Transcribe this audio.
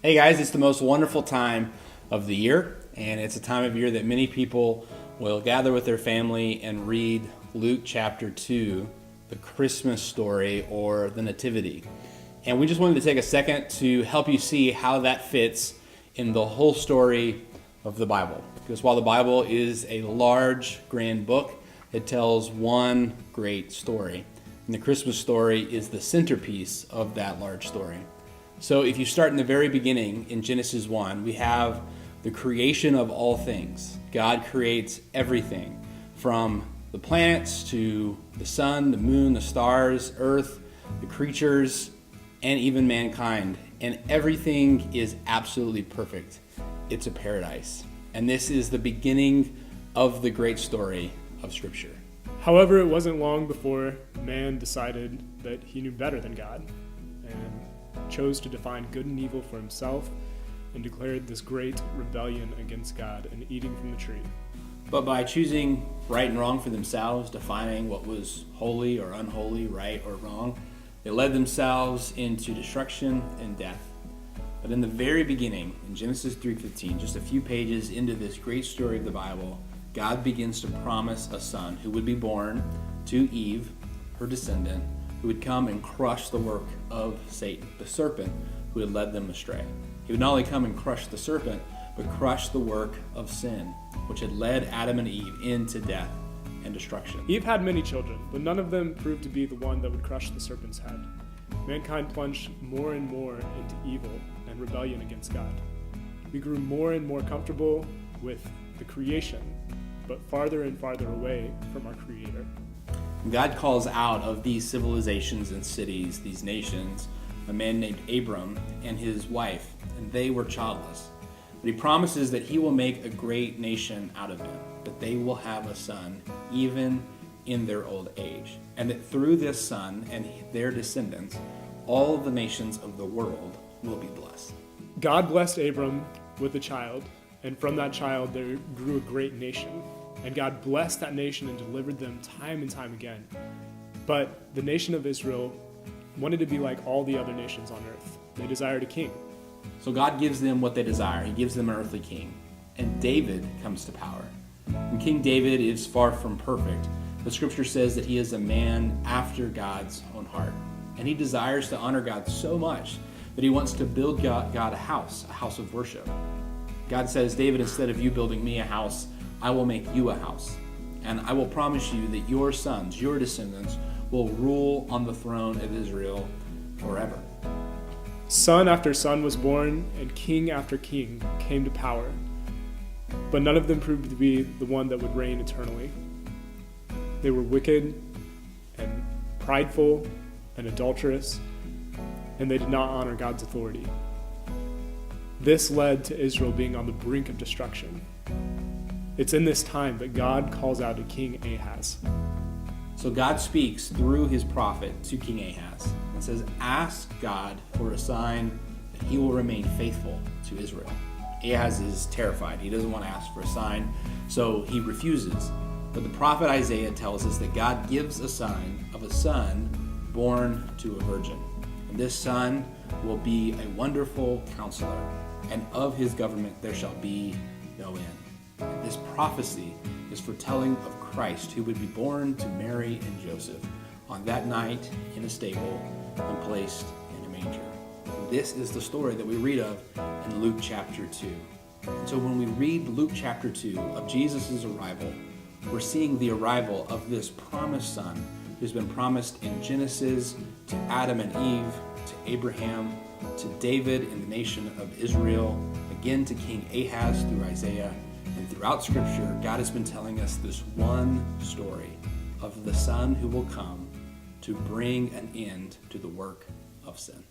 Hey guys, it's the most wonderful time of the year, and it's a time of year that many people will gather with their family and read Luke chapter 2, the Christmas story or the Nativity. And we just wanted to take a second to help you see how that fits in the whole story of the Bible. Because while the Bible is a large, grand book, it tells one great story. And the Christmas story is the centerpiece of that large story. So if you start in the very beginning in Genesis 1, we have the creation of all things. God creates everything from the planets to the sun, the moon, the stars, earth, the creatures, and even mankind. And everything is absolutely perfect. It's a paradise. And this is the beginning of the great story of Scripture. However, it wasn't long before man decided that he knew better than God and chose to define good and evil for himself and declared this great rebellion against God and eating from the tree. But by choosing right and wrong for themselves, defining what was holy or unholy, right or wrong, they led themselves into destruction and death. But in the very beginning, in Genesis 3:15, just a few pages into this great story of the Bible, God begins to promise a son who would be born to Eve, her descendant, who would come and crush the work of Satan, the serpent who had led them astray. He would not only come and crush the serpent, but crush the work of sin, which had led Adam and Eve into death and destruction. Eve had many children, but none of them proved to be the one that would crush the serpent's head. Mankind plunged more and more into evil and rebellion against God. We grew more and more comfortable with the creation, but farther and farther away from our Creator. God calls out of these civilizations and cities, these nations, a man named Abram and his wife, and they were childless. But he promises that he will make a great nation out of them, that they will have a son even in their old age, and that through this son and their descendants, all the nations of the world will be blessed. God blessed Abram with a child, and from that child there grew a great nation. And God blessed that nation and delivered them time and time again. But the nation of Israel wanted to be like all the other nations on earth. They desired a king. So God gives them what they desire. He gives them an earthly king. And David comes to power. And King David is far from perfect. The scripture says that he is a man after God's own heart. And he desires to honor God so much that he wants to build God a house of worship. God says, David, instead of you building me a house, I will make you a house, and I will promise you that your sons, your descendants, will rule on the throne of Israel forever. Son after son was born, and king after king came to power, but none of them proved to be the one that would reign eternally. They were wicked and prideful and adulterous, and they did not honor God's authority. This led to Israel being on the brink of destruction. It's in this time that God calls out to King Ahaz. So God speaks through his prophet to King Ahaz and says, ask God for a sign that he will remain faithful to Israel. Ahaz is terrified. He doesn't want to ask for a sign, so he refuses. But the prophet Isaiah tells us that God gives a sign of a son born to a virgin. And this son will be a wonderful counselor, and of his government there shall be no end. This prophecy is foretelling of Christ, who would be born to Mary and Joseph on that night in a stable and placed in a manger. This is the story that we read of in Luke chapter 2. And so when we read Luke chapter 2 of Jesus' arrival, we're seeing the arrival of this promised son who's been promised in Genesis to Adam and Eve, to Abraham, to David in the nation of Israel, again to King Ahaz through Isaiah. And throughout Scripture, God has been telling us this one story of the Son who will come to bring an end to the work of sin.